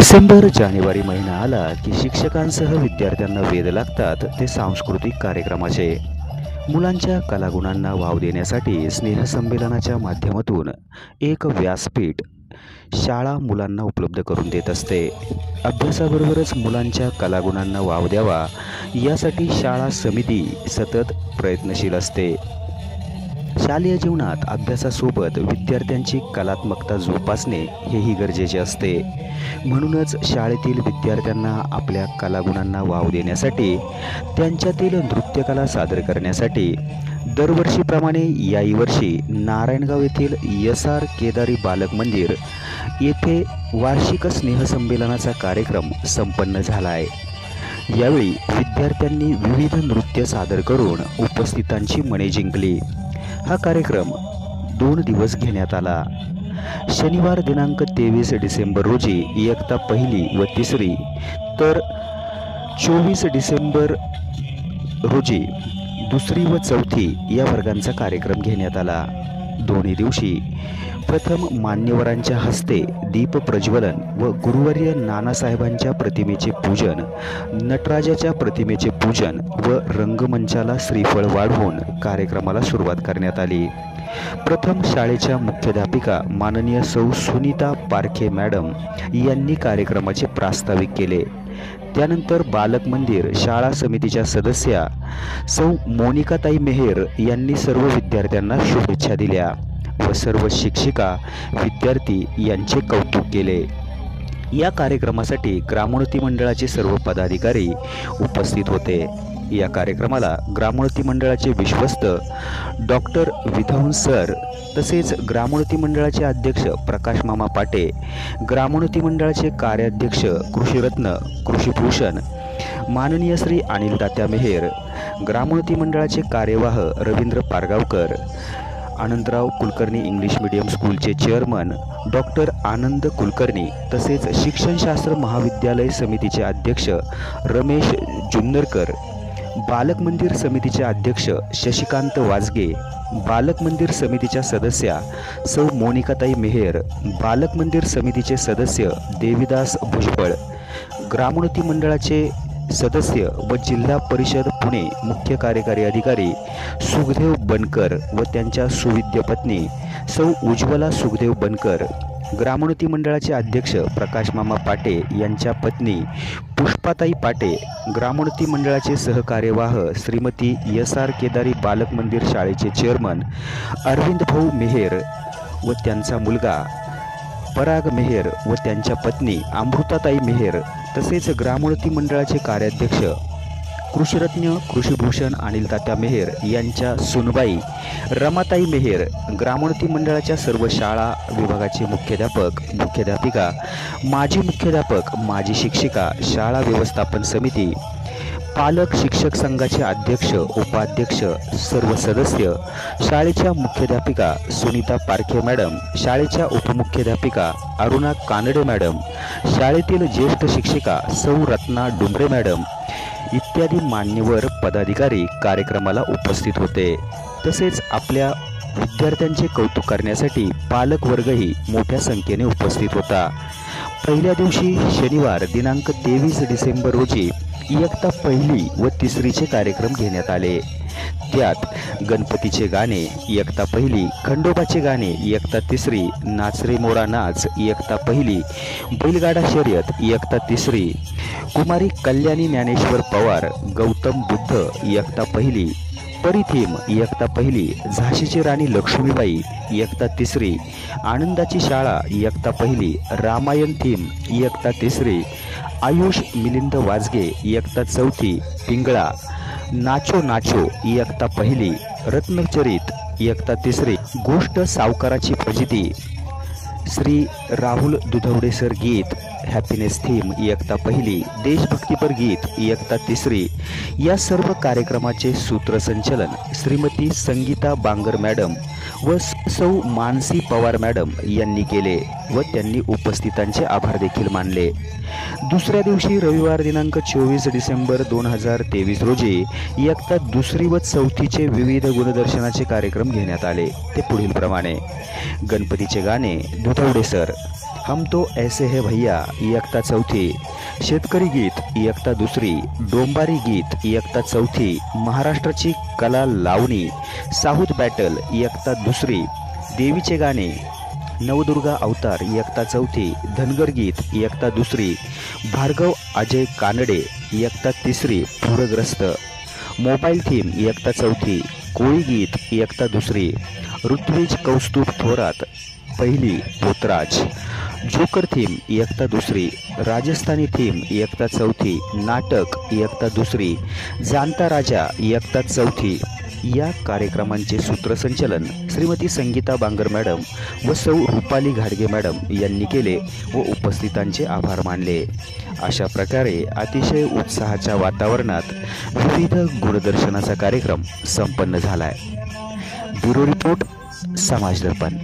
डिसेंबर जानेवारी महिना आला की शिक्षकांसह विद्यार्थ्यांना वेध लागतात ते सांस्कृतिक कार्यक्रमाचे। मुलांच्या कलागुणांना वाव देण्यासाठी स्नेहसंमेलनाच्या माध्यमातून एक व्यासपीठ शाळा मुलांना उपलब्ध करून देत असते। अभ्यासाबरोबरच मुलांच्या कलागुणांना वाव द्यावा यासाठी शाळा समिती सतत प्रयत्नशील असते। शालेय जीवनात अभ्यासासोबत विद्यार्थ्यांची कलात्मकता जोपासणे हेही गरजेचे असते। म्हणूनच शाळेतील विद्यार्थ्यांना आपल्या कलागुणांना वाव देण्यासाठी त्यांच्यातील नृत्यकला सादर करण्यासाठी दरवर्षीप्रमाणे याही वर्षी नारायणगाव येथील SR केदारी बालक मंदिर येथे वार्षिक स्नेहसंमेलनाचा कार्यक्रम संपन्न झाला आहे। यावेळी विद्यार्थ्यांनी विविध नृत्य सादर करून उपस्थितांची मने जिंकली। हा कार्यक्रम 2 दिवस घेण्यात आला। शनिवार दिनांक 23 डिसेंबर रोजी इयत्ता पहिली व तिसरी तर 24 डिसेंबर रोजी दुसरी व चौथी या वर्गांचा कार्यक्रम घेण्यात आला। दोन्ही दिवशी प्रथम मान्यवरांच्या हस्ते दीप प्रज्वलन व गुरुवर्य नानासाहेबांच्या प्रतिमेचे पूजन, नटराजाच्या प्रतिमेचे पूजन व रंगमंचाला श्रीफळ वाढवून कार्यक्रमाला सुरुवात करण्यात आली। प्रथम शाळेच्या मुख्याध्यापिका माननीय सौ सुनीता पारखे मॅडम यांनी कार्यक्रमाचे प्रास्ताविक केले। त्यानंतर बालक मंदिर शाळा समितीच्या सदस्या सौ मोनिकाताई मेहेर यांनी सर्व विद्यार्थ्यांना शुभेच्छा दिल्या व सर्व शिक्षिका विद्यार्थी यांचे कौतुक केले। या कार्यक्रमासाठी ग्रामोन्नती मंडळाचे सर्व पदाधिकारी उपस्थित होते। या कार्यक्रमाला ग्रामोन्नती मंडळाचे विश्वस्त डॉक्टर विधौंस सर तसेच ग्रामोन्नती मंडळाचे अध्यक्ष प्रकाश मामा पाटे, ग्रामोन्नती मंडळाचे कार्याध्यक्ष कृषीरत्न कृषीभूषण माननीय श्री अनिल तात्या मेहेर, ग्रामोन्नती मंडळाचे कार्यवाह रवींद्र पारगावकर, अनंतराव कुलकर्णी इंग्लिश मीडियम स्कूलचे चेअरमन डॉक्टर आनंद कुलकर्णी तसेच शिक्षणशास्त्र महाविद्यालय समितीचे अध्यक्ष रमेश जुन्नरकर, बालक मंदिर समितीचे अध्यक्ष शशिकांत वाजगे, बालक मंदिर समितीच्या सदस्या सौ मोनिकाताई मेहेर, बालक मंदिर समितीचे सदस्य देवीदास भुजबळ, ग्रामोन्नती मंडळाचे सदस्य व जिल्हा परिषद पुणे मुख्य कार्यकारी अधिकारी सुखदेव बनकर व त्यांच्या सुविद्य पत्नी सौ उज्ज्वला सुखदेव बनकर, ग्रामोन्नती मंडळाचे अध्यक्ष प्रकाश मामा पाटे यांच्या पत्नी पुष्पाताई पाटे, ग्रामोन्नती मंडळाचे सहकार्यवाह श्रीमती SR केदारी बालक मंदिर शाळेचे चेअरमन अरविंद भाऊ मेहेर व त्यांचा मुलगा पराग मेहेर व त्यांच्या पत्नी अमृताताई मेहेर तसेच ग्रामोन्नती मंडळाचे कार्याध्यक्ष कृषीरत्न कृषीभूषण अनिल तात्या मेहेर यांच्या सुनबाई रमाताई मेहेर, ग्रामोन्नती मंडळाच्या सर्व शाळा विभागाचे मुख्याध्यापक मुख्याध्यापिका, माजी मुख्याध्यापक माजी शिक्षिका, शाळा व्यवस्थापन समिती, पालक शिक्षक संघाचे अध्यक्ष उपाध्यक्ष सर्व सदस्य, शाळेच्या मुख्याध्यापिका सुनीता पारखे मॅडम, शाळेच्या उपमुख्याध्यापिका अरुणा कानडे मॅडम, शाळेतील ज्येष्ठ शिक्षिका सौ रत्ना डुंबरे मॅडम इत्यादी मान्यवर पदाधिकारी कार्यक्रमाला उपस्थित होते। तसेच आपल्या विद्यार्थ्यांचे कौतुक करण्यासाठी पालक वर्गही मोठ्या संख्येने उपस्थित होता। पहिल्या दिवशी शनिवार दिनांक 23 डिसेंबर रोजी इयत्ता पहिली व तिसरीचे कार्यक्रम घेण्यात आले। त्यात गणपतीचे गाणे इयत्ता पहिली, खंडोबाचे गाणे इयत्ता तिसरी, नाच रे मोरा नाच इयत्ता पहिली, बैलगाडा शर्यत इयत्ता तिसरी, कुमारी कल्याणी ज्ञानेश्वर पवार गौतम बुद्ध इयत्ता पहिली, परिथीम इयत्ता पहिली, झाशीची राणी लक्ष्मीबाई इयत्ता तिसरी, आनंदाची शाळा इयत्ता पहिली, रामायण थीम इयत्ता तिसरी, आयुष मिलिंद वाजगे इयत्ता चौथी, पिंगळा, नाचो नाचो इयत्ता पहिली, रत्नचरित इयत्ता तिसरी, गोष्ट सावकाराची फजिती, श्री राहुल दुधवडे सर गीत हॅपीनेस थीम इयत्ता पहिली, देशभक्तीपर गीत इयत्ता तिसरी। या सर्व कार्यक्रमाचे सूत्रसंचालन श्रीमती संगीता बांगर मॅडम व सौ मानसी पवार मॅडम यांनी केले व त्यांनी उपस्थितांचे आभार देखील मानले। दुसऱ्या दिवशी रविवार दिनांक 24 डिसेंबर 2023 रोजी इयत्ता दुसरी व चौथीचे विविध गुणदर्शनाचे कार्यक्रम घेण्यात आले। ते पुढील प्रमाणे: गणपतीचे गाणे दुधवडे सर, हम तो ऐसे है भैया इयत्ता चौथी, शेतकरी गीत इयत्ता दुसरी, डोंबारी गीत इयत्ता चौथी, महाराष्ट्राची कला लावणी, साऊथ बॅटल इयत्ता दुसरी, देवीचे गाणे, नवदुर्गा अवतार इयत्ता चौथी, धनगर गीत इयत्ता दुसरी, भार्गव अजय कानडे इयत्ता तिसरी, पूरग्रस्त, मोबाईल थीम इयत्ता चौथी, कोळी गीत इयत्ता दुसरी, ऋत्विज कौस्तुभ थोरात पहिली, पोतराज, जोकर थीम इयत्ता दुसरी, राजस्थानी थीम इयत्ता चौथी, नाटक इयत्ता दुसरी, जाणता राजा इयत्ता चौथी. या कार्यक्रमांचे सूत्रसंचालन श्रीमती संगीता बांगर मॅडम व सौ रुपाली घाडगे मॅडम यांनी केले व उपस्थितांचे आभार मानले. अशा प्रकारे अतिशय उत्साहाच्या वातावरणात विविध गुणदर्शनाचा कार्यक्रम संपन्न झालाय. ब्युरो रिपोर्ट, समाज दर्पण.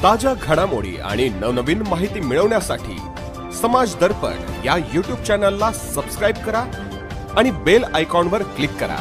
ताज्या घडामोडी आणि नवनवीन माहिती मिळवण्यासाठी समाज दर्पण या YouTube चॅनलला सबस्क्राइब करा आणि बेल आयकॉनवर क्लिक करा.